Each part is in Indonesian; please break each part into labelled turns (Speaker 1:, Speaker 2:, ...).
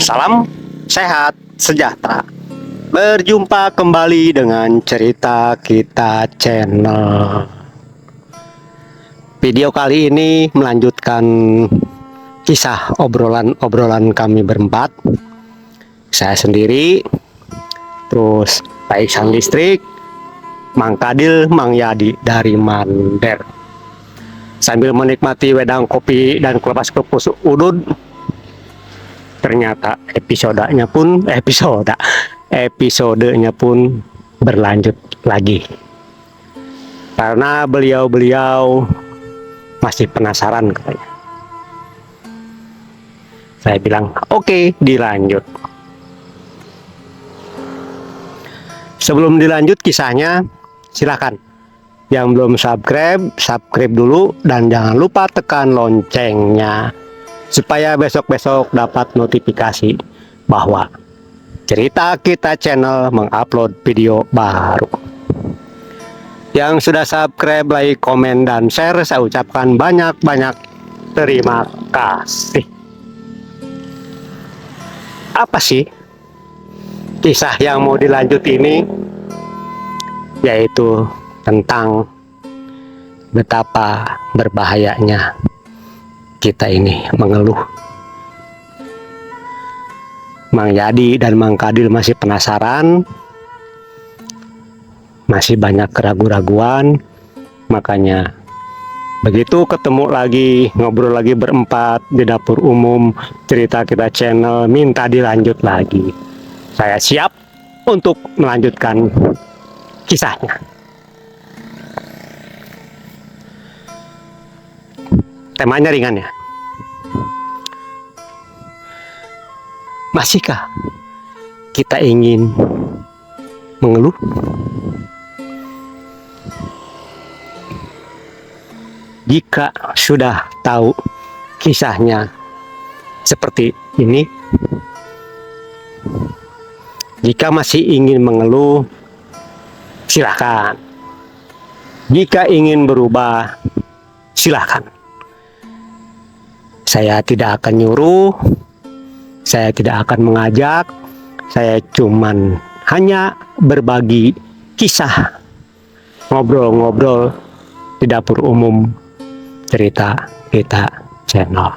Speaker 1: Salam sehat sejahtera. Berjumpa kembali dengan Cerita Kita Channel. Video kali ini melanjutkan kisah obrolan kami berempat. Saya sendiri, terus Pak Iksan Listrik, Mang Kadil, Mang Yadi dari Mander. Sambil menikmati wedang kopi dan klepas-klepus udud, ternyata episodenya pun berlanjut lagi. Karena beliau masih penasaran katanya. Saya bilang, oke, dilanjut. Sebelum dilanjut kisahnya, silakan. Yang belum subscribe dulu, dan jangan lupa tekan loncengnya supaya besok-besok dapat notifikasi bahwa Cerita Kita Channel mengupload video baru. Yang sudah subscribe, like, komen, dan share, saya ucapkan banyak-banyak terima kasih. Apa sih kisah yang mau dilanjut ini? Yaitu tentang betapa berbahayanya kita ini mengeluh. Mang Yadi dan Mang Kadil masih penasaran, masih banyak keraguan-raguan. Makanya begitu ketemu lagi, ngobrol lagi berempat di dapur umum Cerita Kita Channel, minta dilanjut lagi. Saya siap untuk melanjutkan kisahnya. Temanya ringan ya. Masihkah kita ingin mengeluh? Jika sudah tahu kisahnya seperti ini, jika masih ingin mengeluh, silakan. Jika ingin berubah, silakan. Saya tidak akan nyuruh, saya tidak akan mengajak, saya cuman hanya berbagi kisah, ngobrol-ngobrol di dapur umum Cerita Kita Channel.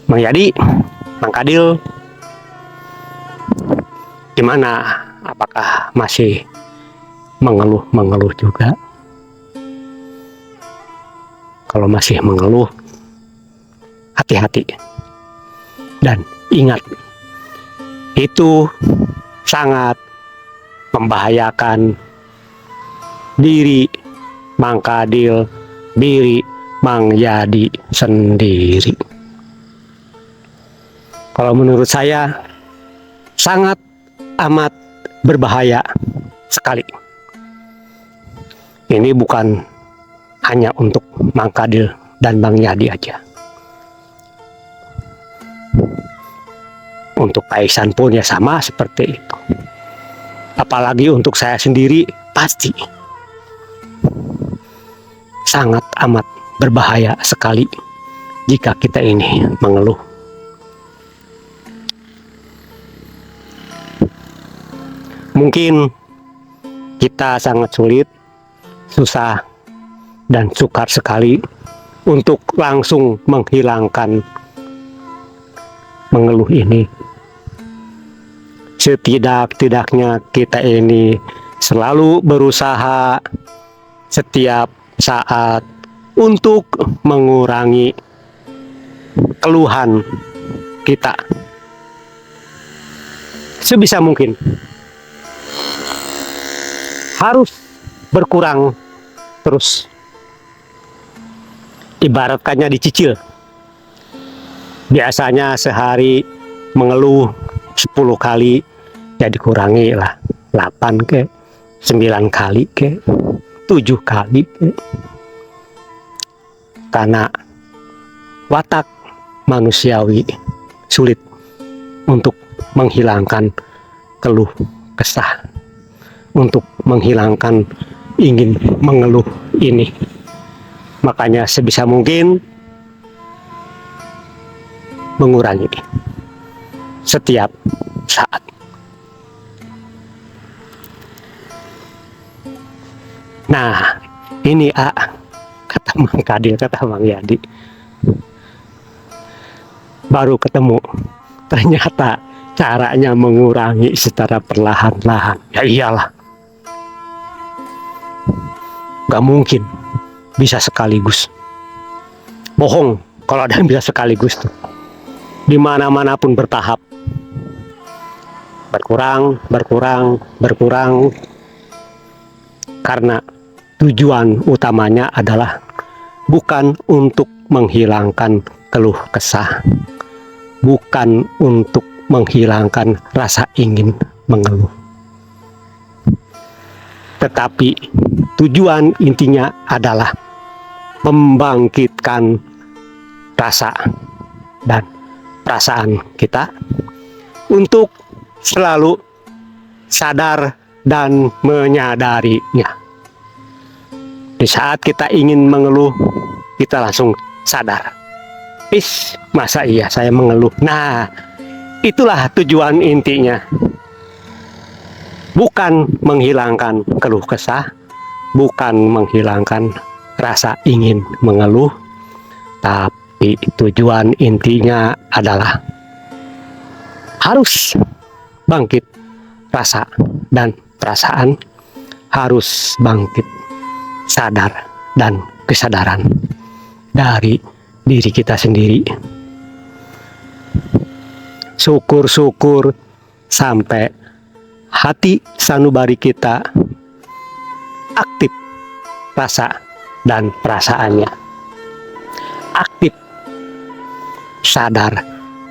Speaker 1: Mang Yadi, Mang Kadil, gimana? Apakah masih mengeluh juga? Kalau masih mengeluh, hati-hati. Dan ingat, itu sangat membahayakan diri Mang Kadil, diri Mang Yadi sendiri. Kalau menurut saya, sangat amat berbahaya sekali. Ini bukan hanya untuk Mang Kadil dan Mang Yadi aja. Untuk Pak Iksan pun ya sama seperti itu. Apalagi untuk saya sendiri, pasti sangat amat berbahaya sekali jika kita ini mengeluh. Mungkin kita sangat sulit, susah, dan sukar sekali untuk langsung menghilangkan mengeluh ini. Setidak-tidaknya kita ini selalu berusaha setiap saat untuk mengurangi keluhan kita sebisa mungkin. Harus berkurang terus. Ibaratkannya dicicil. Biasanya sehari mengeluh 10 kali, ya dikurangi lah 8 ke 9 kali ke 7 kali ke. Karena watak manusiawi sulit untuk menghilangkan keluh kesah, untuk menghilangkan ingin mengeluh ini. Makanya sebisa mungkin mengurangi setiap saat. Nah, ini kata Mang Kadil, kata Mang Yadi. Baru ketemu, ternyata caranya mengurangi secara perlahan-lahan. Ya iyalah, gak mungkin bisa sekaligus. Bohong kalau ada yang bisa sekaligus tuh. Dimana-mana pun bertahap, berkurang, karena tujuan utamanya adalah bukan untuk menghilangkan keluh kesah, bukan untuk menghilangkan rasa ingin mengeluh, tetapi tujuan intinya adalah membangkitkan rasa dan perasaan kita untuk selalu sadar dan menyadarinya. Di saat kita ingin mengeluh, kita langsung sadar, masa iya saya mengeluh. Nah, itulah tujuan intinya. Bukan menghilangkan keluh kesah, bukan menghilangkan rasa ingin mengeluh, tapi tujuan intinya adalah harus bangkit rasa dan perasaan, harus bangkit sadar dan kesadaran dari diri kita sendiri. Syukur-syukur sampai hati sanubari kita aktif rasa dan perasaannya, aktif sadar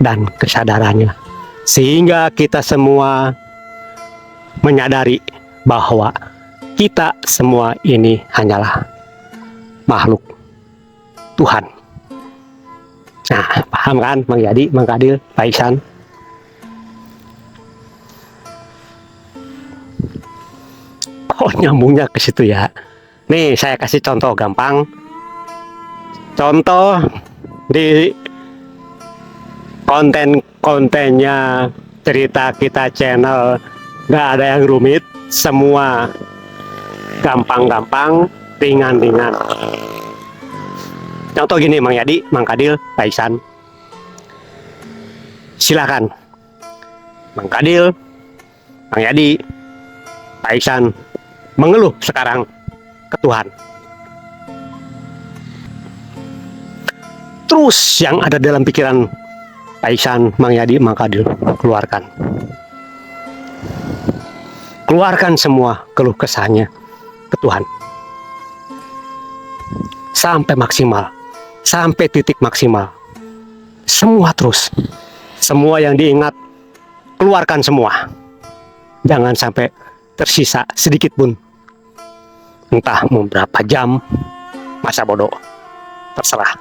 Speaker 1: dan kesadarannya, sehingga kita semua menyadari bahwa kita semua ini hanyalah makhluk Tuhan. Nah, paham kan Mang Yadi, Mang Kadil, Pak Iksan? Oh, nyambungnya ke situ ya. Nih, saya kasih contoh gampang. Contoh di konten-kontennya Cerita Kita Channel, nggak ada yang rumit, semua gampang-gampang, ringan-ringan. Contoh gini, Mang Yadi, Mang Kadil, Pak Iksan. Silakan, Mang Kadil, Mang Yadi, Pak Iksan, mengeluh sekarang ke Tuhan. Terus yang ada dalam pikiran Pak Iksan, Mang Yadi, Mang Kadil, keluarkan. Keluarkan semua keluh kesahnya ke Tuhan. Sampai maksimal, sampai titik maksimal. Semua terus. Semua yang diingat, keluarkan semua. Jangan sampai tersisa sedikit pun. Entah mau berapa jam, masa bodoh, terserah.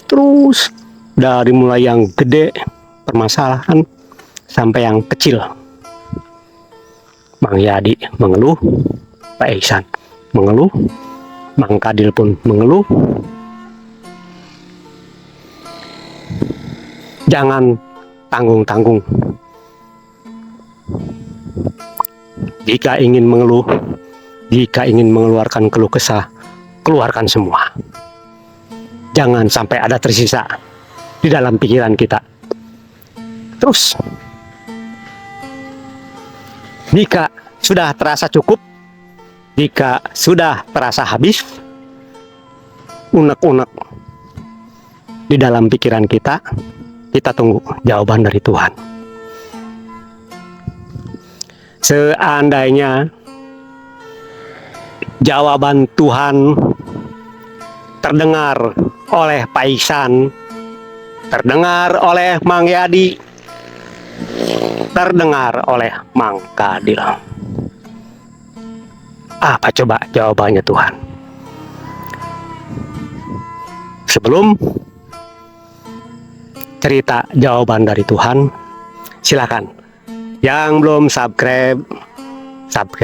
Speaker 1: Terus. Dari mulai yang gede, permasalahan, sampai yang kecil. Mang Yadi mengeluh, Pak Iksan mengeluh, Mang Kadil pun mengeluh. Jangan tanggung-tanggung. Jika ingin mengeluh, jika ingin mengeluarkan keluh kesah, keluarkan semua. Jangan sampai ada tersisa di dalam pikiran kita. Terus, jika sudah terasa cukup, jika sudah terasa habis, unek-unek di dalam pikiran kita, kita tunggu jawaban dari Tuhan. Seandainya jawaban Tuhan terdengar oleh Pak Iksan, terdengar oleh Mang Yadi, terdengar oleh Mang Kadil, apa coba jawabannya Tuhan? Sebelum cerita jawaban dari Tuhan, silakan yang belum subscribe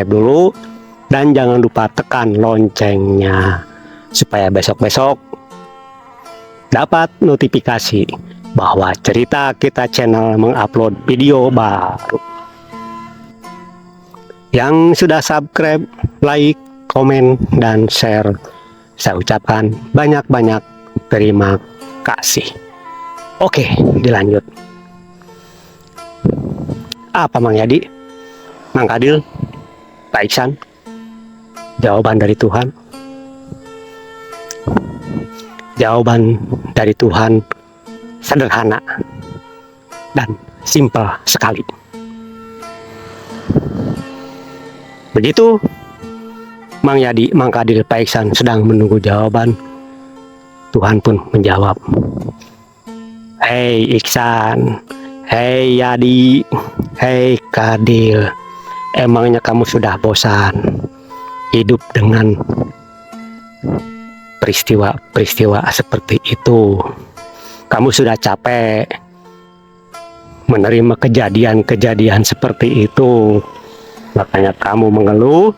Speaker 1: dulu, dan jangan lupa tekan loncengnya supaya besok-besok dapat notifikasi bahwa Cerita Kita Channel mengupload video baru. Yang sudah subscribe, like, komen, dan share, saya ucapkan banyak-banyak terima kasih. Oke, dilanjut. Apa Mang Yadi, Mang Kadil, Pak Iksan? Jawaban dari Tuhan. Jawaban dari Tuhan sederhana dan simpel sekali. Begitu Mang Yadi, Mang Kadil, Pak Iksan sedang menunggu jawaban, Tuhan pun menjawab. Hei Iksan, hei Yadi, hei Kadil, emangnya kamu sudah bosan hidup dengan peristiwa-peristiwa seperti itu? Kamu sudah capek menerima kejadian-kejadian seperti itu, makanya kamu mengeluh,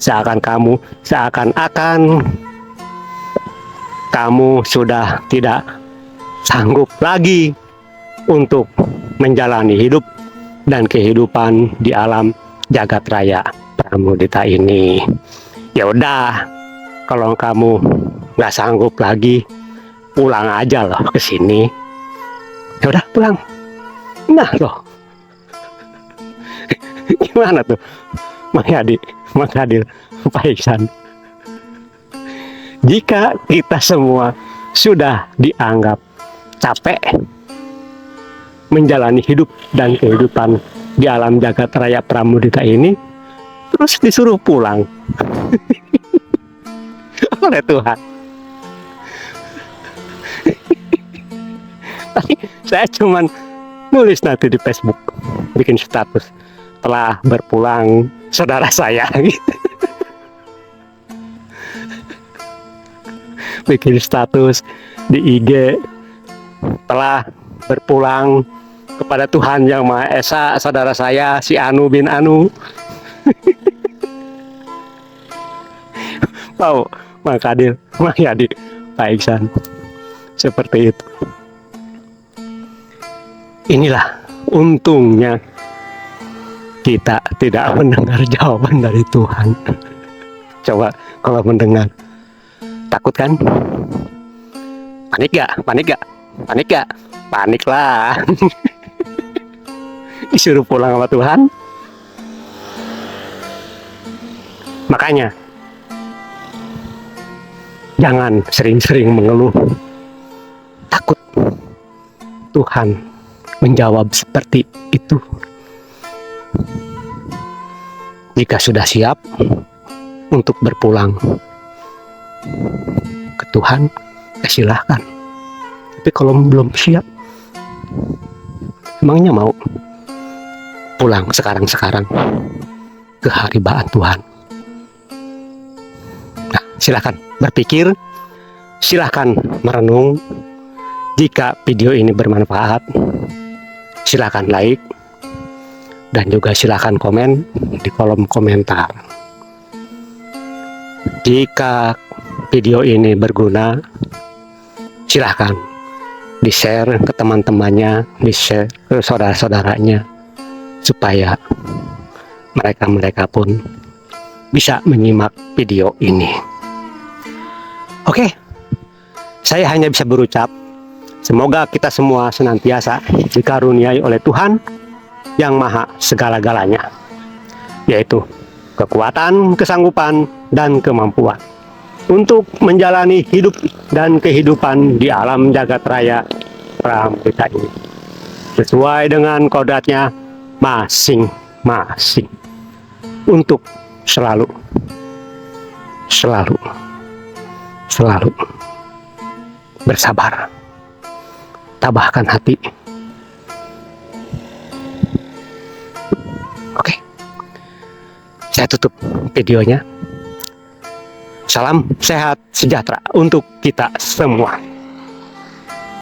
Speaker 1: seakan-akan kamu sudah tidak sanggup lagi untuk menjalani hidup dan kehidupan di alam jagat raya Pramudita ini. Ya udah, kalau kamu nggak sanggup lagi, pulang aja loh ke sini. Ya udah pulang. Nah loh, gimana tuh Mang Yadi, Mang Kadil, Pak Iksan? Jika kita semua sudah dianggap capek menjalani hidup dan kehidupan di alam jagat raya Pramudita ini, terus disuruh pulang oleh Tuhan. Tapi saya cuman nulis nanti di Facebook, bikin status, telah berpulang saudara saya gitu. Bikin status di IG, telah berpulang kepada Tuhan Yang Maha Esa saudara saya si Anu bin Anu. Mau Mang Kadil, Mang Yadi, Pak Iksan, seperti itu. Inilah untungnya kita tidak mendengar jawaban dari Tuhan. Coba kalau mendengar, takut kan? Panik gak? Panik gak? Panik gak? Panik lah. Disuruh pulang sama Tuhan. Makanya jangan sering-sering mengeluh. Takut Tuhan menjawab seperti itu. Jika sudah siap untuk berpulang ke Tuhan, ya silahkan. Tapi kalau belum siap, emangnya mau pulang sekarang-sekarang ke haribaan Tuhan? Nah, silahkan berpikir, silahkan merenung. Jika video ini bermanfaat, silahkan like, dan juga silahkan komen di kolom komentar. Jika video ini berguna, silahkan di-share ke teman-temannya, di-share ke saudara-saudaranya, supaya mereka pun bisa menyimak video ini. Oke, saya hanya bisa berucap, semoga kita semua senantiasa dikaruniai oleh Tuhan Yang Maha segala-galanya, yaitu kekuatan, kesanggupan, dan kemampuan untuk menjalani hidup dan kehidupan di alam jagat raya Pramudita ini sesuai dengan kodratnya masing-masing, untuk selalu bersabar, tabahkan hati. Oke, saya tutup videonya. Salam sehat sejahtera untuk kita semua.